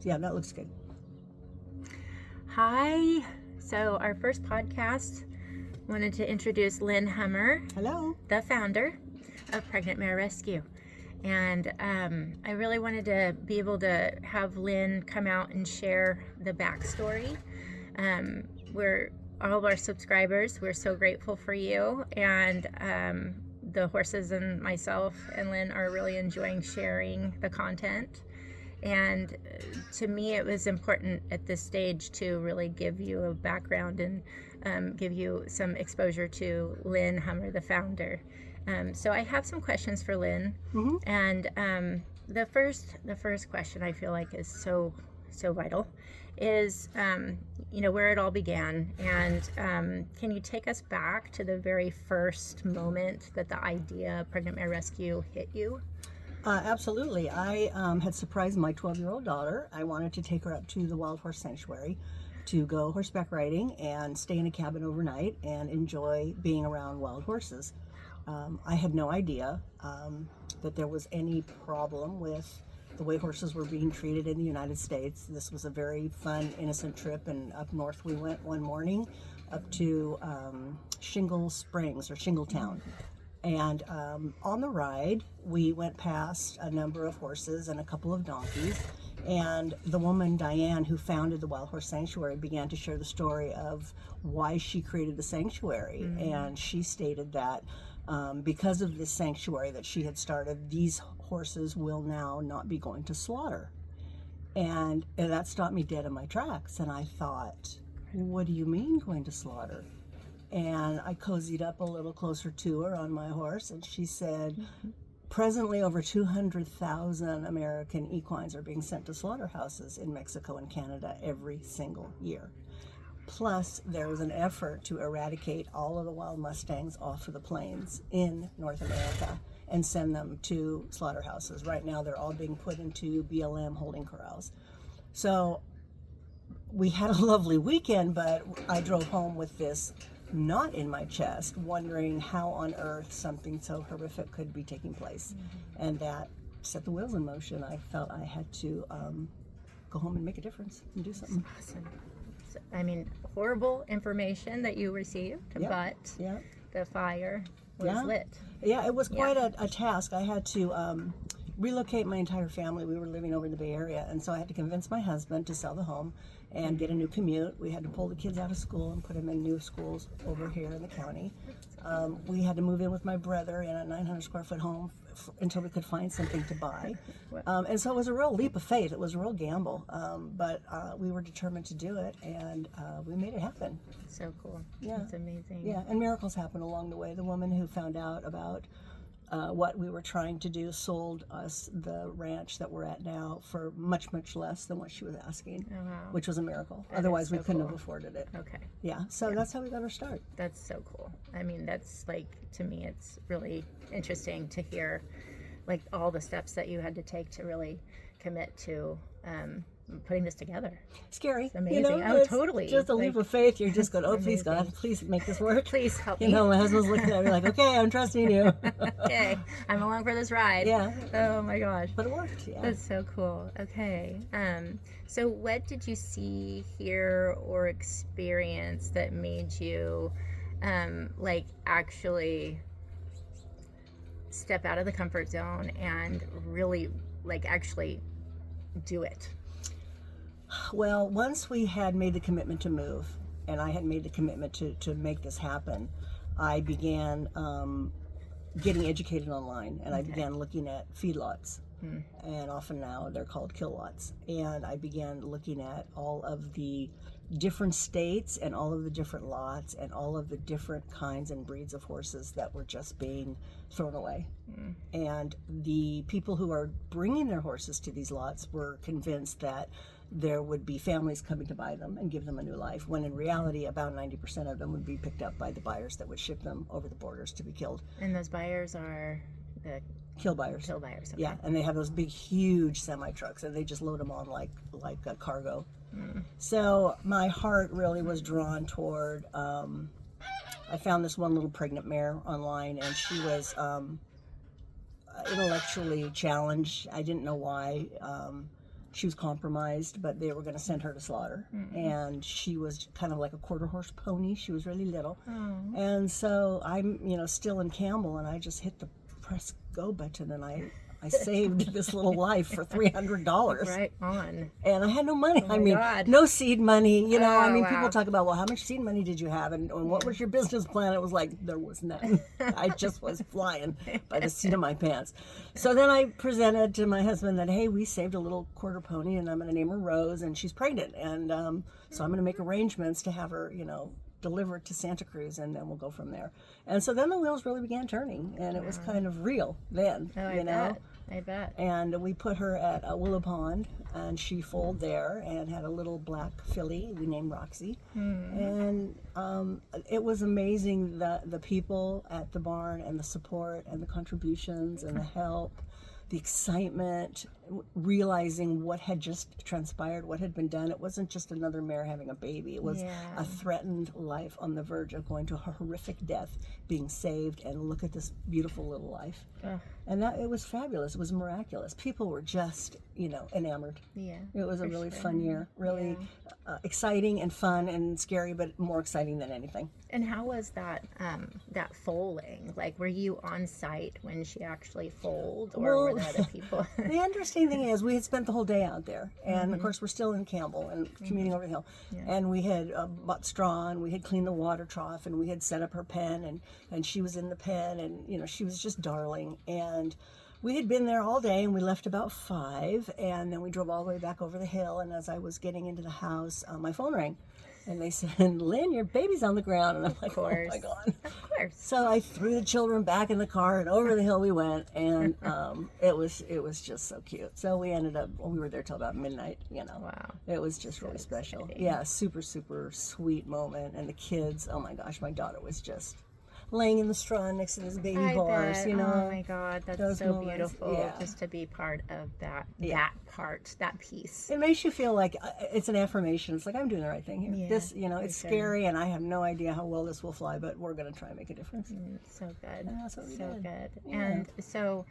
Yeah, that looks good. Hi. So, our first podcast wanted to introduce Lynn Hummer, Hello. the founder of Pregnant Mare Rescue. And I really wanted to be able to have Lynn come out and share the backstory. We're all of our subscribers, we're so grateful for you. And the horses and myself and Lynn are really enjoying sharing the content. And to me, it was important at this stage to really give you a background and give you some exposure to Lynn Hummer, the founder. So I have some questions for Lynn, Mm-hmm. and the first question I feel like is so vital is where it all began, and can you take us back to the very first moment that the idea of Pregnant Mare Rescue hit you? Absolutely. I had surprised my 12-year-old daughter. I wanted to take her up to the Wild Horse Sanctuary to go horseback riding and stay in a cabin overnight and enjoy being around wild horses. I had no idea that there was any problem with the way horses were being treated in the United States. This was a very fun, innocent trip, and up north we went one morning up to Shingle Springs or Shingletown. And on the ride, we went past a number of horses and a couple of donkeys. And the woman, Diane, who founded the Wild Horse Sanctuary, began to share the story of why she created the sanctuary. And she stated that because of this sanctuary that she had started, these horses will now not be going to slaughter. And that stopped me dead in my tracks. And I thought, what do you mean going to slaughter? And I cozied up a little closer to her on my horse, and she said, presently over 200,000 American equines are being sent to slaughterhouses in Mexico and Canada every single year. Plus, there is an effort to eradicate all of the wild mustangs off of the plains in North America and send them to slaughterhouses. Right now, they're all being put into BLM holding corrals. So we had a lovely weekend, but I drove home with this knot in my chest, wondering how on earth something so horrific could be taking place. And that set the wheels in motion. I felt I had to go home and make a difference and do something. Awesome. So, I mean, horrible information that you received, Yep. but Yeah. the fire was Yeah. lit. Yeah, it was quite a task. I had to relocate my entire family. We were living over in the Bay Area, and so I had to convince my husband to sell the home and get a new commute. We had to pull the kids out of school and put them in new schools over here in the county. We had to move in with my brother in a 900 square foot home until we could find something to buy. And so it was a real leap of faith. It was a real gamble, but we were determined to do it, and we made it happen. So cool. Yeah. That's amazing. Yeah, and miracles happen along the way. The woman who found out about what we were trying to do sold us the ranch that we're at now for much, much less than what she was asking, Oh, wow. which was a miracle. That Otherwise, is we so couldn't cool. have afforded it. Okay. Yeah, so that's how we got our start. That's so cool. I mean, that's like, to me, it's really interesting to hear like all the steps that you had to take to really commit to putting this together. Scary. It's amazing. Oh, it's totally. Just a leap Like, of faith. You're just going, oh, please, amazing. God, please make this work. Please help You me. know, my husband's looking at me like, okay, I'm trusting you. Okay, I'm along for this ride. Yeah. Oh my gosh. But it worked, yeah. That's so cool. Okay. So what did you see, hear, or experience that made you like actually step out of the comfort zone and really like actually do it? Well, once we had made the commitment to move, and I had made the commitment to make this happen, I began getting educated online, and I began looking at feedlots. And often now they're called kill lots. And I began looking at all of the different states and all of the different lots and all of the different kinds and breeds of horses that were just being thrown away. And the people who are bringing their horses to these lots were convinced that there would be families coming to buy them and give them a new life, when in reality about 90% of them would be picked up by the buyers that would ship them over the borders to be killed. And those buyers are the Kill buyers. kill buyers. Okay. Yeah, and they have those big, huge semi trucks, and they just load them on like a cargo. So my heart really was drawn toward. I found this one little pregnant mare online, and she was intellectually challenged. I didn't know why. she was compromised, but they were going to send her to slaughter. And she was kind of like a quarter horse pony. She was really little. And so I'm, still in Campbell, and I just hit the press go button, and I saved this little life for $300. Right on. And I had no money. Oh my God. No seed money. Oh, people wow. talk about, well, how much seed money did you have? And what was your business plan? It was like, there was none. I just was flying by the seat of my pants. So then I presented to my husband that, hey, we saved a little quarter pony, and I'm going to name her Rose, and she's pregnant. And so I'm going to make arrangements to have her, delivered to Santa Cruz, and then we'll go from there. And so then the wheels really began turning, and it was kind of real then, I bet. And we put her at Willow Pond, and she foaled there and had a little black filly we named Roxy. And it was amazing, the people at the barn and the support and the contributions and the help, the excitement, realizing what had just transpired, what had been done. It wasn't just another mare having a baby. It was a threatened life on the verge of going to a horrific death, being saved, and look at this beautiful little life. And it was fabulous. It was miraculous. People were just, enamored. Yeah. It was a really fun year. Really exciting and fun and scary, but more exciting than anything. And how was that foaling? Like, were you on site when she actually foaled, or were there other people? The interesting thing is, we had spent the whole day out there, and of course we're still in Campbell and commuting over the hill, and we had bought straw, and we had cleaned the water trough, and we had set up her pen, and she was in the pen, and she was just darling. And we had been there all day, and we left about 5, and then we drove all the way back over the hill. And as I was getting into the house, my phone rang, and they said, Lynn, your baby's on the ground. And I'm like, oh my God. Of course. So I threw the children back in the car, and over the hill we went, and it was just so cute. So we were there till about midnight, Wow. It was just really special. Exciting. Yeah, super, super sweet moment. And the kids, oh my gosh, my daughter was just laying in the straw next to this baby horse, Oh my God, that's so moments, beautiful, just to be part of that that piece. It makes you feel like it's an affirmation. It's like, I'm doing the right thing here. Yeah, This, it's scary, and I have no idea how well this will fly, but we're going to try and make a difference. So good. And that's what we did. Good. Yeah. And so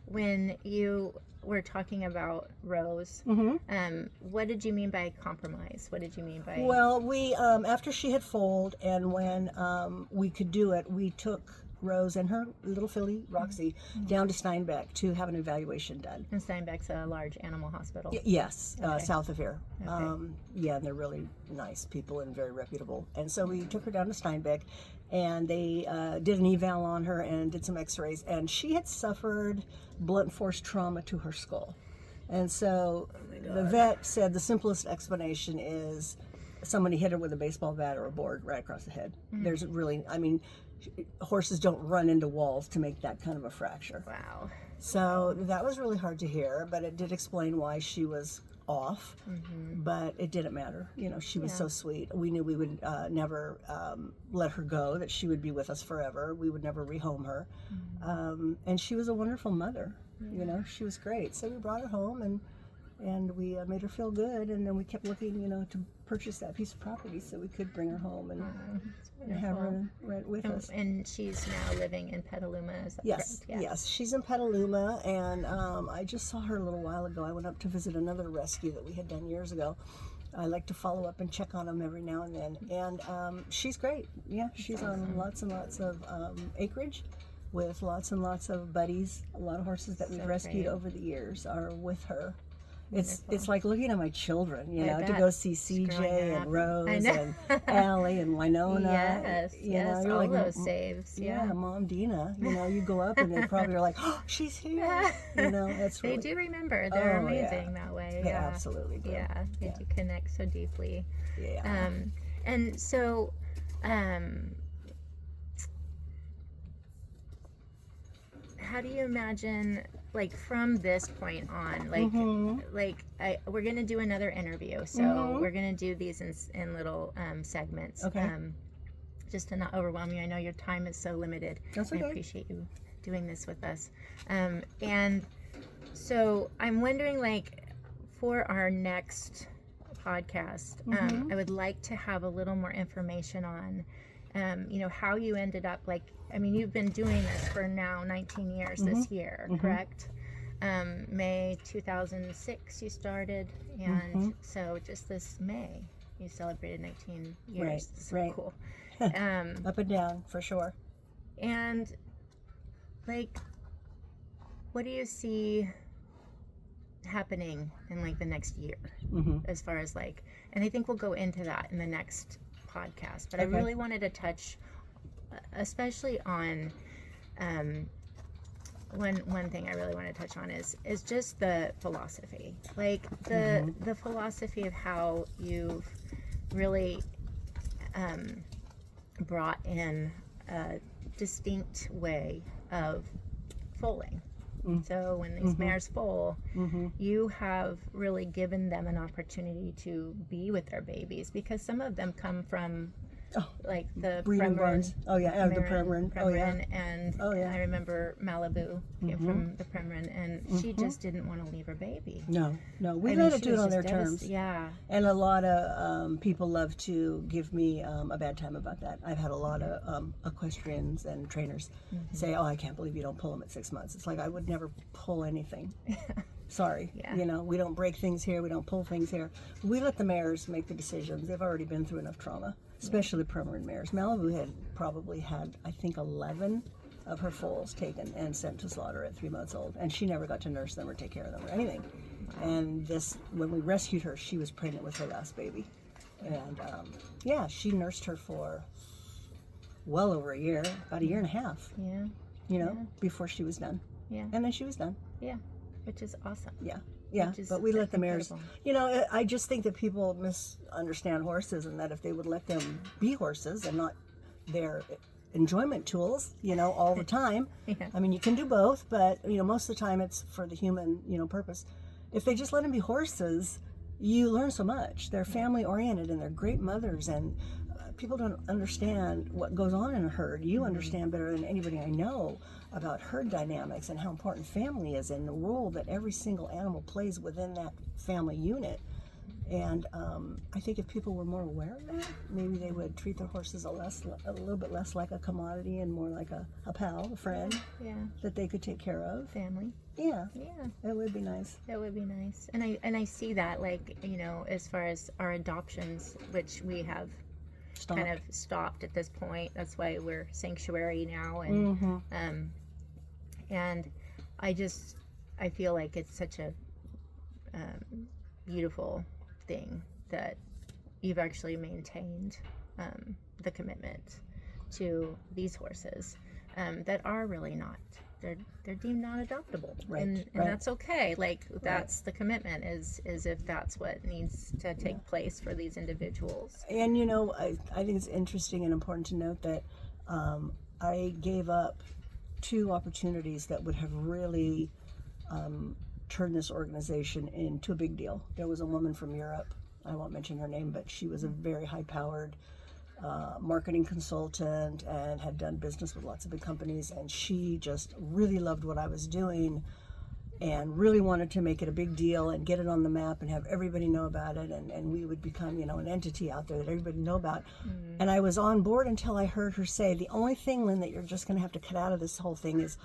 when you were talking about Rose, what did you mean by compromise? What did you mean by... Well, we, after she had foaled, and when we could do it, we took Rose and her little filly, Roxy, down to Steinbeck to have an evaluation done. And Steinbeck's a large animal hospital. Yes, Okay. south of here. Okay. And they're really nice people and very reputable. And so we took her down to Steinbeck, and they did an eval on her and did some x-rays, and she had suffered blunt force trauma to her skull. And so the vet said the simplest explanation is somebody hit her with a baseball bat or a board right across the head. There's really, horses don't run into walls to make that kind of a fracture. Wow. So that was really hard to hear, but it did explain why she was off, but it didn't matter. She was so sweet. We knew we would never let her go, that she would be with us forever. We would never rehome her. And she was a wonderful mother. She was great. So we brought her home, and we made her feel good, and then we kept looking, to purchase that piece of property so we could bring her home and have her right with us. And she's now living in Petaluma, is that correct? Yes, she's in Petaluma, and I just saw her a little while ago. I went up to visit another rescue that we had done years ago. I like to follow up and check on them every now and then, and she's great. Yeah, she's on lots and lots of acreage with lots and lots of buddies. A lot of horses that we've rescued over the years are with her. It's like looking at my children, to go see CJ and Rose and Allie and Winona. Yes, all like, those saves. Yeah, Mom Dina. You go up and they probably are like, oh, she's here. That's really... They do remember. They're amazing that way. They absolutely do. Yeah, they do connect so deeply. Yeah. And so, how do you imagine, like, from this point on, we're gonna do another interview, so we're gonna do these in little segments, just to not overwhelm you. I know your time is so limited. That's okay. I appreciate you doing this with us, and so I'm wondering, like, for our next podcast, I would like to have a little more information on how you ended up, you've been doing this for now 19 years this year, correct? May 2006 you started, and so just this May you celebrated 19 years. Right, So right. cool. Up and down, for sure. And like, what do you see happening in like the next year, as far as like, and I think we'll go into that in the next podcast, but I really wanted to touch especially on one thing I really want to touch on is just the philosophy, like the philosophy of how you've really brought in a distinct way of foaling. So when these mares foal, you have really given them an opportunity to be with their babies, because some of them come from like the breeding barns. Oh yeah, the Premarin. Oh yeah. And I remember Malibu came from the Premarin, and she just didn't want to leave her baby. No, we let it do it on their terms. Yeah. And a lot of people love to give me a bad time about that. I've had a lot of equestrians and trainers say, "Oh, I can't believe you don't pull them at 6 months." It's like, I would never pull anything. Sorry, we don't break things here. We don't pull things here. We let the mares make the decisions. They've already been through enough trauma, especially the Premarin mares. Malibu had probably had, I think, 11 of her foals taken and sent to slaughter at 3 months old, and she never got to nurse them or take care of them or anything. And when we rescued her, she was pregnant with her last baby, and she nursed her for well over a year, about a year and a half. Before she was done. And then she was done. Which is awesome. But we let the mares, I just think that people misunderstand horses, and that if they would let them be horses and not their enjoyment tools, all the time. I mean, you can do both, but, most of the time it's for the human, purpose. If they just let them be horses, you learn so much. They're family oriented, and they're great mothers, and people don't understand what goes on in a herd. You understand better than anybody I know about herd dynamics and how important family is, and the role that every single animal plays within that family unit. And I think if people were more aware of that, maybe they would treat their horses a little bit less like a commodity and more like a pal, a friend that they could take care of. Family. Yeah. That would be nice. That would be nice. And I see that, like, as far as our adoptions, which we have kind of stopped at this point. That's why we're sanctuary now, and I feel like it's such a beautiful thing that you've actually maintained the commitment to these horses that are really not. They're deemed non-adoptable, and that's okay. Like, that's the commitment is if that's what needs to take place for these individuals. And I think it's interesting and important to note that I gave up 2 opportunities that would have really turned this organization into a big deal. There was a woman from Europe, I won't mention her name, but she was a very high-powered marketing consultant and had done business with lots of big companies, and she just really loved what I was doing and really wanted to make it a big deal and get it on the map and have everybody know about it, and we would become an entity out there that everybody know about. And I was on board until I heard her say, the only thing, Lynn, that you're just going to have to cut out of this whole thing is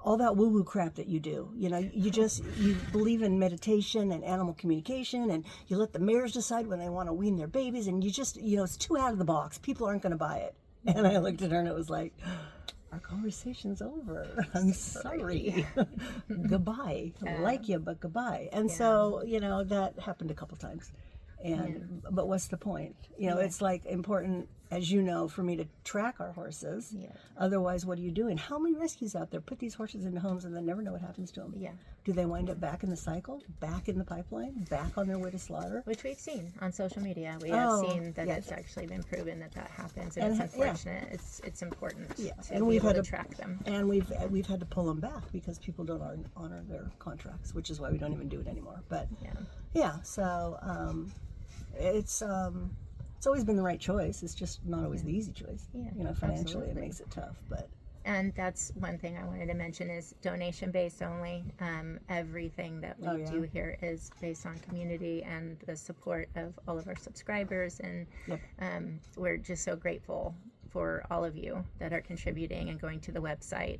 all that woo-woo crap that you do. You believe in meditation and animal communication, and you let the mares decide when they want to wean their babies, and you just, it's too out of the box. People aren't going to buy it. And I looked at her and it was like, our conversation's over. I'm sorry. Goodbye. I like you, but goodbye. And so, that happened a couple times. But what's the point? It's like important, as you know, for me to track our horses. Otherwise, what are you doing? How many rescues out there put these horses into homes and then never know what happens to them? Do they wind up back in the cycle, back in the pipeline, back on their way to slaughter? Which we've seen on social media. We have seen that it's actually been proven that happens, and it's unfortunate. It's important to be able to track them. And we've had to pull them back because people don't honor their contracts, which is why we don't even do it anymore. But so it's always been the right choice. It's just not always the easy choice. Financially it makes it tough, but. And that's one thing I wanted to mention is donation based only. Everything that we do here is based on community and the support of all of our subscribers, and we're just so grateful for all of you that are contributing and going to the website.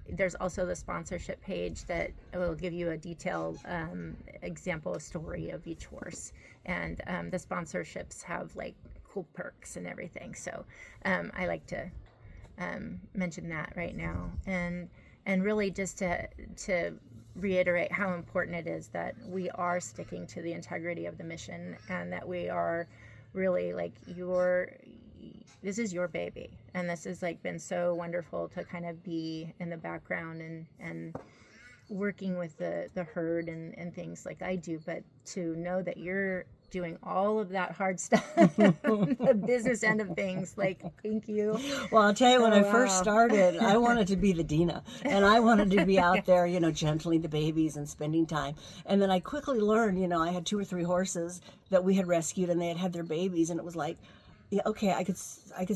there's also the sponsorship page that will give you a detailed example story of each horse, and the sponsorships have like cool perks and everything. So I like to mention that right now, and really just to reiterate how important it is that we are sticking to the integrity of the mission, and that we are really like this is your baby, and this has like been so wonderful to kind of be in the background and working with the herd and things like I do, but to know that you're doing all of that hard stuff, the business end of things, like, thank you. Well, I'll tell you, when I first wow. started, I wanted to be the Dina, and I wanted to be out there, gentling the babies and spending time. And then I quickly learned, I had 2 or 3 horses that we had rescued, and they had their babies, and it was like, yeah, okay, I could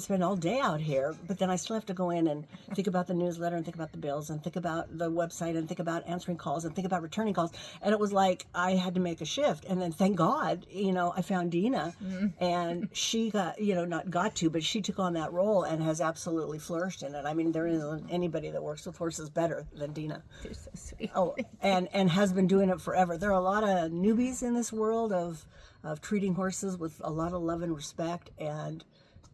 spend all day out here, but then I still have to go in and think about the newsletter and think about the bills and think about the website and think about answering calls and think about returning calls. And it was like I had to make a shift. And then thank God, I found Dina, and she got, not got to, but she took on that role and has absolutely flourished in it. I mean, there isn't anybody that works with horses better than Dina. You're so sweet. Oh, and has been doing it forever. There are a lot of newbies in this world of treating horses with a lot of love and respect, and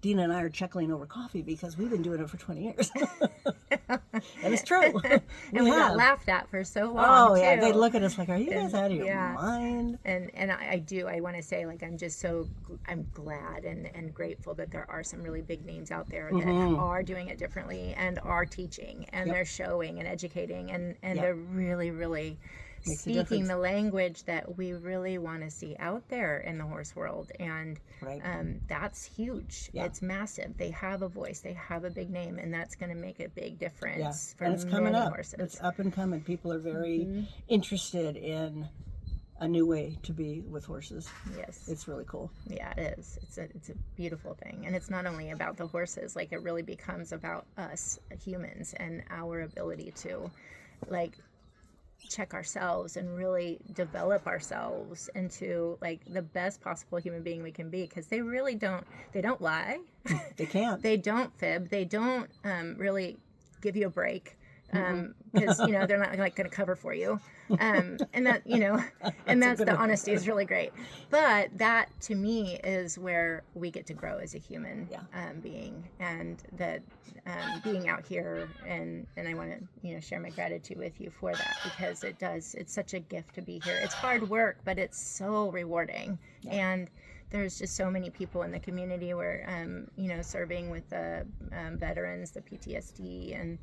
Dina and I are chuckling over coffee because we've been doing it for 20 years. And it's true. We got laughed at for so long. Oh, yeah. They look at us like, are you guys out of your yeah. mind? And I want to say, like, I'm glad and grateful that there are some really big names out there that are doing it differently and are teaching, and they're showing and educating, and they're really, really speaking the language that we really want to see out there in the horse world. And that's huge. It's massive. They have a voice, they have a big name, and that's going to make a big difference for and it's coming up. Horses. It's up and coming. People are very interested in a new way to be with horses. Yes, it's really cool. Yeah, it is. It's a beautiful thing, and it's not only about the horses. Like, it really becomes about us humans and our ability to, like, check ourselves and really develop ourselves into like the best possible human being we can be, because they don't lie. They can't. They don't fib. They don't really give you a break, because they're not like going to cover for you, and that and that's the honesty is really great. But that, to me, is where we get to grow as a human being, and that being out here, and I want to share my gratitude with you for that, because it's such a gift to be here. It's hard work, but it's so rewarding. And there's just so many people in the community where serving with the veterans, the PTSD, and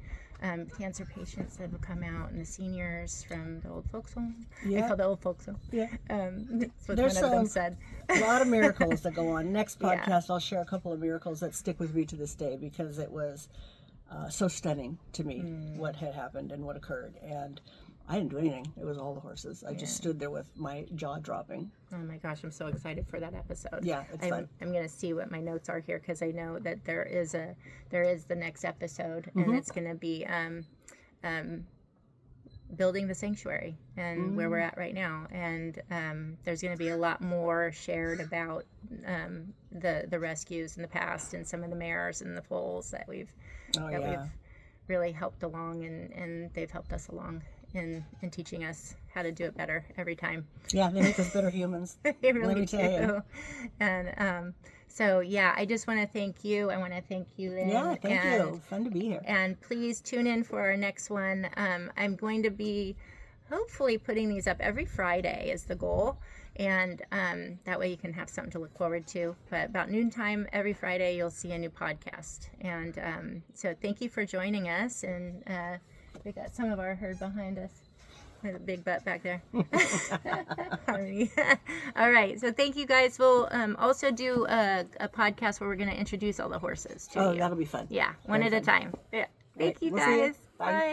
cancer patients that have come out, and the seniors from the old folks home. I call the old folks home. That's what There's one of them said. A lot of miracles that go on. Next podcast, I'll share a couple of miracles that stick with me to this day, because it was so stunning to me what had happened and what occurred. And I didn't do anything. It was all the horses. I just stood there with my jaw dropping. Oh my gosh, I'm so excited for that episode. Yeah, it's fun. I'm going to see what my notes are here, because I know that there is the next episode, and it's going to be building the sanctuary and where we're at right now. And there's going to be a lot more shared about the rescues in the past, and some of the mares and the foals that we've really helped along, and they've helped us along in teaching us how to do it better every time. Yeah, they make us better humans. They really Let me tell you. And so I just want to thank you. I want to thank you, Lynn. Yeah, thank you. Fun to be here. And please tune in for our next one. I'm going to be hopefully putting these up every Friday is the goal. And that way you can have something to look forward to. But about noontime every Friday, you'll see a new podcast. And so thank you for joining us. And we got some of our herd behind us. There's a big butt back there. All right. So thank you, guys. We'll also do a podcast where we're going to introduce all the horses to you. Oh, that'll be fun. Yeah, one at a time. Yeah. Thank you, guys. We'll see you. Bye. Bye.